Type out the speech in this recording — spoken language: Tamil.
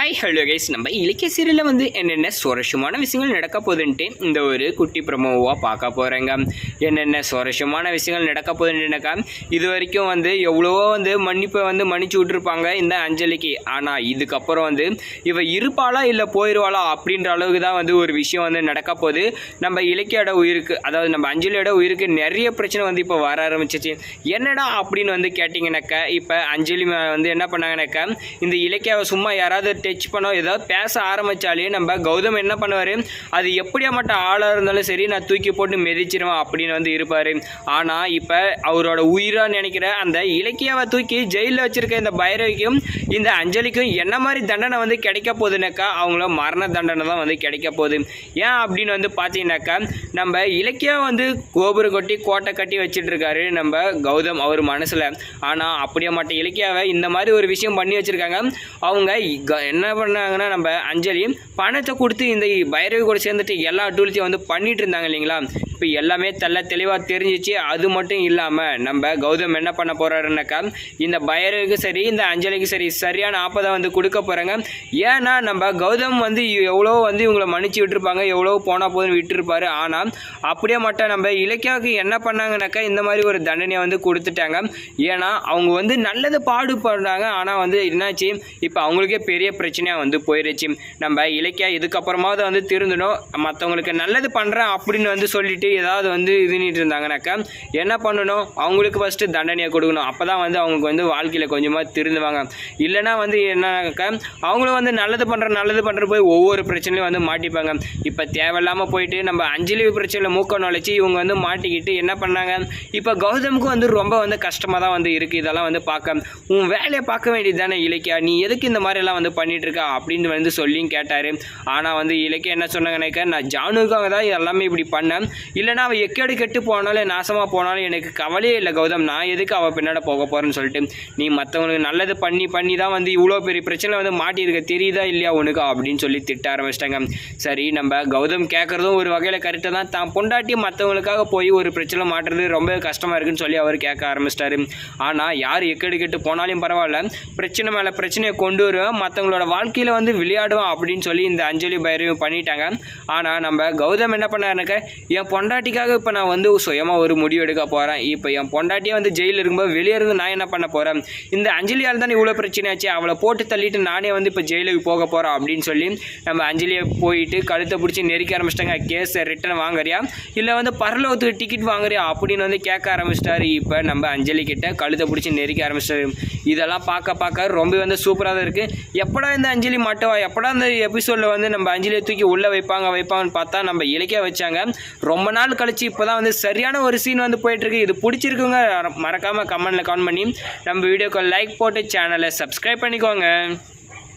ஹாய் ஹலோ கைஸ், நம்ம இலக்கிய சீரியலில் வந்து என்னென்ன சுவாரஸ்யமான விஷயங்கள் நடக்க போகுதுன்ட்டு இந்த ஒரு குட்டி ப்ரமோவாக பார்க்க போகிறேங்க. என்னென்ன சுவாரஸ்யமான விஷயங்கள் நடக்க போகுதுன்னுனாக்கா, இது வரைக்கும் வந்து எவ்வளவோ வந்து மன்னிப்பை வந்து மன்னிச்சு விட்டுருப்பாங்க இந்த அஞ்சலிக்கு. ஆனால் இதுக்கப்புறம் வந்து இவ இருப்பாளா இல்லை போயிடுவாளா அப்படின்ற அளவுக்கு தான் வந்து ஒரு விஷயம் வந்து நடக்க போகுது. நம்ம இலக்கியோட உயிருக்கு, அதாவது நம்ம அஞ்சலியோட உயிருக்கு நிறைய பிரச்சனை வந்து இப்போ வர ஆரம்பிச்சிச்சு. என்னடா அப்படின்னு வந்து கேட்டிங்கனாக்கா, இப்போ அஞ்சலி வந்து என்ன பண்ணாங்கனாக்கா, இந்த இலக்கியாவை சும்மா யாராவது டச் பண்ணோம் ஏதாவது பேச ஆரம்பித்தாலே நம்ம கௌதம் என்ன பண்ணுவார், அது எப்படியா மட்டும் ஆளாக இருந்தாலும் சரி நான் தூக்கி போட்டு மிதிச்சிருவேன் அப்படின்னு வந்து இருப்பார். ஆனால் இப்போ அவரோட உயிராக நினைக்கிற அந்த இலக்கியாவை தூக்கி ஜெயிலில் வச்சுருக்க இந்த பைரவிக்கும் இந்த அஞ்சலிக்கும் என்ன மாதிரி தண்டனை வந்து கிடைக்க போகுதுனாக்கா, அவங்கள மரண தண்டனை தான் வந்து கிடைக்க போகுது. ஏன் அப்படின்னு வந்து பார்த்தீங்கன்னாக்கா, நம்ம இலக்கியா வந்து கோபுரம் கொட்டி கோட்டை கட்டி வச்சுட்டு இருக்காரு நம்ம கௌதம் அவர் மனசில். ஆனால் அப்படியே மட்டும் இலக்கியாவை இந்த மாதிரி ஒரு விஷயம் பண்ணி வச்சுருக்காங்க. அவங்க என்ன பண்ணாங்கன்னா, நம்ம அஞ்சலி பணத்தை கொடுத்து இந்த பைரவி கூட சேர்ந்துட்டு எல்லா டூல்ஸையும் வந்து பண்ணிட்டு இருந்தாங்க இல்லைங்களா. இப்போ எல்லாமே தெளிவாக தெரிஞ்சிச்சு. அது மட்டும் இல்லாமல் நம்ம கௌதம் என்ன பண்ண போகிறாருனாக்கா, இந்த பைரவிக்கு சரி இந்த அஞ்சலிக்கு சரி சரியான ஆப்பதை வந்து கொடுக்க போகிறாங்க. ஏன்னா நம்ம கௌதம் வந்து எவ்வளோ வந்து இவங்களை மன்னிச்சு விட்டுருப்பாங்க, எவ்வளோ போனால் போதுன்னு விட்டுருப்பாரு. ஆனால் அப்படியே மட்டும் நம்ம இலக்கியாவுக்கு என்ன பண்ணாங்கனாக்கா, இந்த மாதிரி ஒரு தண்டனையை வந்து கொடுத்துட்டாங்க. ஏன்னா அவங்க வந்து நல்லது பாடுபடுறாங்க. ஆனால் வந்து என்னாச்சு, இப்போ அவங்களுக்கே பெரிய பிரச்சனையாக வந்து போயிடுச்சு. நம்ம இலக்கியா இதுக்கப்புறமாவது வந்து திருந்தணும், மற்றவங்களுக்கு நல்லது பண்ணுறேன் அப்படின்னு வந்து சொல்லிட்டு ஏதாவது வந்து இதுன்னிட்டு இருந்தாங்கனாக்கா என்ன பண்ணணும், அவங்களுக்கு ஃபஸ்ட்டு தண்டனையை கொடுக்கணும். அப்போ தான் வந்து அவங்களுக்கு வந்து வாழ்க்கையில் கொஞ்சமாக திருந்துவாங்க. இல்லைனா வந்து என்னன்னாக்கா, அவங்களும் வந்து நல்லது பண்ணுற போய் ஒவ்வொரு பிரச்சனையும் வந்து மாட்டிப்பாங்க. இப்போ தேவையில்லாமல் போயிட்டு நம்ம அஞ்சலி பிரச்சனையில் மூக்க நுழைச்சி இவங்க வந்து மாட்டிக்கிட்டு என்ன பண்ணாங்க, இப்போ கௌதமுக்கும் வந்து ரொம்ப வந்து கஷ்டமாக தான் வந்து இருக்குது. இதெல்லாம் வந்து பார்க்க உன் வேலையை பார்க்க வேண்டியது தானே இலக்கியா, நீ எதுக்கு இந்த மாதிரிலாம் வந்து பண்ணிகிட்டு இருக்கா அப்படின்னு வந்து சொல்லியும் கேட்டார். ஆனால் வந்து இலக்கியா என்ன சொன்னாங்கன்னாக்கா, நான் ஜானுக்காக தான் எல்லாமே இப்படி பண்ணேன், இல்லைனா அவள் எக்கேடு கெட்டு போனாலும் நாசமாக போனாலும் எனக்கு கவலையே இல்லை கௌதம், நான் எதுக்கு அவள் பின்னாடி போக போகிறேன்னு சொல்லிட்டு, நீ மற்றவங்களுக்கு நல்லது பண்ணி தான் வந்து இவ்வளோ பெரிய பிரச்சனை வந்து மாட்டியிருக்க தெரியுதா இல்லையா உனக்கு அப்படின்னு சொல்லி திட்ட ஆரம்பிச்சிட்டாங்க. சரி, நம்ம கௌதம் கேட்குறதும் ஒரு வகையில் கரெக்டாக தான். தான் பொண்டாட்டி மற்றவங்களுக்காக போய் ஒரு பிரச்சனை மாட்டுறது ரொம்ப கஷ்டமாக இருக்குன்னு சொல்லி அவர் கேட்க ஆரம்பிச்சிட்டாரு. ஆனால் யார் எக்கேடு கெட்டு போனாலும் பரவாயில்ல, பிரச்சனை மேலே பிரச்சனையை கொண்டு வருவேன், மற்றவங்களோட வாழ்க்கையில் வந்து விளையாடுவோம் அப்படின்னு சொல்லி இந்த அஞ்சலி பைரவி பண்ணிட்டாங்க. ஆனால் நம்ம கௌதம் என்ன பண்ணாருனாக்கா, என் பொண்டாட்டிக்காக இப்போ நான் வந்து சுயமாக ஒரு முடிவு எடுக்க போகிறேன். இப்போ என் பொண்டாட்டியை வந்து ஜெயிலில் இருக்கும்போது வெளியே இருந்து நான் என்ன பண்ண போகிறேன், இந்த அஞ்சலியால் தானே இவ்வளோ பிரச்சனையாச்சு, அவளை போட்டு தள்ளிட்டு நானே வந்து இப்போ ஜெயிலுக்கு போக போகிறேன் அப்படின்னு சொல்லி நம்ம அஞ்சலியை போயிட்டு கழுத்தை பிடிச்சி நெருக்க ஆரம்பிச்சிட்டாங்க. கேஸை ரிட்டன் வாங்குறியா இல்லை வந்து பரலோகத்துக்கு டிக்கெட் வாங்குறியா அப்படின்னு வந்து கேட்க ஆரம்பிச்சிட்டாரு. இப்போ நம்ம அஞ்சலி கிட்ட கழுத்தை பிடிச்சி நெருக்க ஆரம்பிச்சிட்டாரு. இதெல்லாம் பார்க்க ரொம்ப வந்து சூப்பராக தான் இருக்குது. எப்படா இந்த அஞ்சலி மாட்டவா, எப்படா இந்த எபிசோடில் வந்து நம்ம அஞ்சலியை தூக்கி உள்ளே வைப்பாங்கன்னு பார்த்தா நம்ம இலக்கிய வச்சாங்க. ரொம்ப நாள் கழிச்சு இப்போ தான் வந்து சரியான ஒரு சீன் வந்து போயிட்டுருக்கு. இது பிடிச்சிருக்குங்க, மறக்காமல் கமெண்ட்டில் கமெண்ட் பண்ணி நம்ம வீடியோக்கு லைக் போட்டு சேனலை சப்ஸ்கிரைப் பண்ணிக்கோங்க.